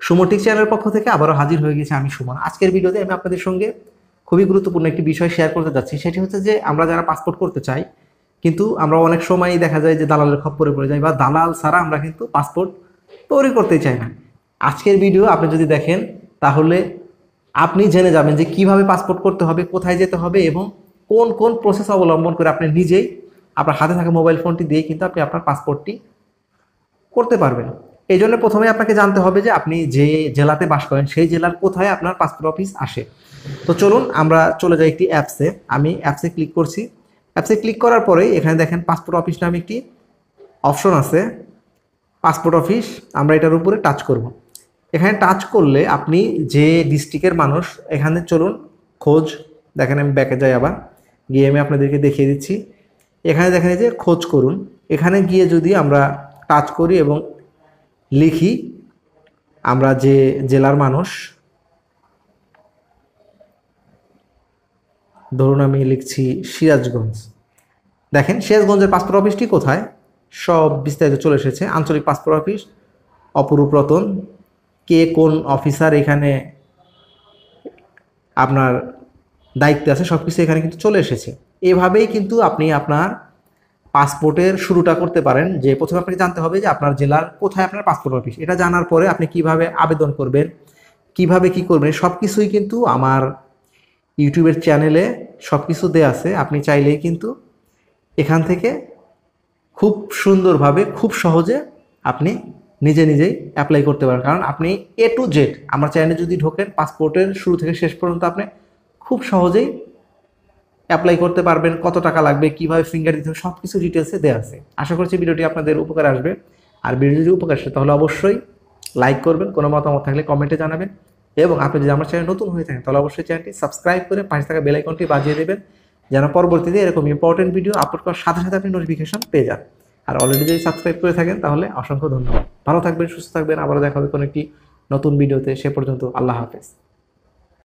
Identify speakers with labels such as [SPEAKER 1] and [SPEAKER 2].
[SPEAKER 1] সুমন চ্যানেলের পক্ষ থেকে আবারও হাজির হয়ে গেছে আমি সুমন। আজকের ভিডিওতে আমি আপনাদের সঙ্গে খুবই গুরুত্বপূর্ণ একটি বিষয় শেয়ার করতে যাচ্ছি। সেটি হচ্ছে যে আমরা যারা পাসপোর্ট করতে চাই, কিন্তু আমরা অনেক সময়ই দেখা যায় যে দালালের খপ্পরে পড়ে যাই, বা দালাল ছাড়া আমরা কিন্তু পাসপোর্ট তৈরি করতেই চাই না। আজকের ভিডিও আপনি যদি দেখেন তাহলে আপনি জেনে যাবেন যে কিভাবে পাসপোর্ট করতে হবে, কোথায় যেতে হবে এবং কোন কোন প্রসেস অবলম্বন করে আপনি নিজেই আপনার হাতে থাকা মোবাইল ফোনটি দিয়ে কিন্তু আপনি আপনার পাসপোর্টটি করতে পারবেন। এই জন্য প্রথমে আপনাকে জানতে হবে যে আপনি যে জেলাতে বাস করেন সেই জেলার কোথায় আপনার পাসপোর্ট অফিস আসে। তো চলুন আমরা চলে যাই একটি অ্যাপসে। আমি অ্যাপসে ক্লিক করছি। অ্যাপসে ক্লিক করার পরে এখানে দেখেন পাসপোর্ট অফিস নামে একটি অপশন আছে, পাসপোর্ট অফিস। আমরা এটার উপরে টাচ করব। এখানে টাচ করলে আপনি যে ডিস্ট্রিক্টের মানুষ, এখানে চলুন খোঁজ, দেখেন আমি ব্যাকে যাই, আবার গিয়ে আমি আপনাদেরকে দেখিয়ে দিচ্ছি। এখানে দেখেন যে খোঁজ করুন, এখানে গিয়ে যদি আমরা টাচ করি এবং লিখি আমরা যে জেলার মানুষ, ধরুন আমি লিখছি সিরাজগঞ্জ। দেখেন সিরাজগঞ্জের পাসপোর্ট অফিসটি কোথায় সব বিস্তারিত চলে এসেছে। আঞ্চলিক পাসপোর্ট অফিস অপরূপ রতন, কে কোন অফিসার এখানে আপনার দায়িত্বে আছে সব কিছু এখানে কিন্তু চলে এসেছে। এভাবেই কিন্তু আপনি আপনার পাসপোর্টের শুরুটা করতে পারেন। যে প্রথমে আপনাকে জানতে হবে যে আপনার জেলার কোথায় আপনার পাসপোর্ট অফিস। এটা জানার পরে আপনি কিভাবে আবেদন করবেন, কিভাবে কি করবেন, সব কিছুই কিন্তু আমার ইউটিউবের চ্যানেলে সব কিছু দেয়া আছে। আপনি চাইলেই কিন্তু এখান থেকে খুব সুন্দরভাবে, খুব সহজে আপনি নিজেই অ্যাপ্লাই করতে পারেন। কারণ আপনি A to Z আমার চ্যানেলে যদি ঢোকেন, পাসপোর্টের শুরু থেকে শেষ পর্যন্ত আপনি খুব সহজেই অ্যাপ্লাই করতে পারবেন। কত টাকা লাগবে, কীভাবে ফিঙ্গার দিতে হবে, সব কিছু ডিটেলসে দেওয়া আছে। আশা করছি ভিডিওটি আপনাদের উপকার আসবে। আর ভিডিও যদি উপকার আসে তাহলে অবশ্যই লাইক করবেন, কোনো মতামত থাকলে কমেন্টে জানাবেন, এবং আপনি যদি আমার চ্যানেল নতুন হয়ে থাকেন তাহলে অবশ্যই চ্যানেলটি সাবস্ক্রাইব করে পাশে থাকা বেল আইকনটি বাজিয়ে দেবেন, যেন পরবর্তীতে এরকম ইম্পর্টেন্ট ভিডিও আপলোড করার সাথে সাথে আপনি নোটিফিকেশন পেয়ে যান। আর অলরেডি যদি সাবস্ক্রাইব করে থাকেন তাহলে অসংখ্য ধন্যবাদ। ভালো থাকবেন, সুস্থ থাকবেন, আবারও দেখা হবে কোনো একটি নতুন ভিডিওতে। সে পর্যন্ত আল্লাহ হাফেজ।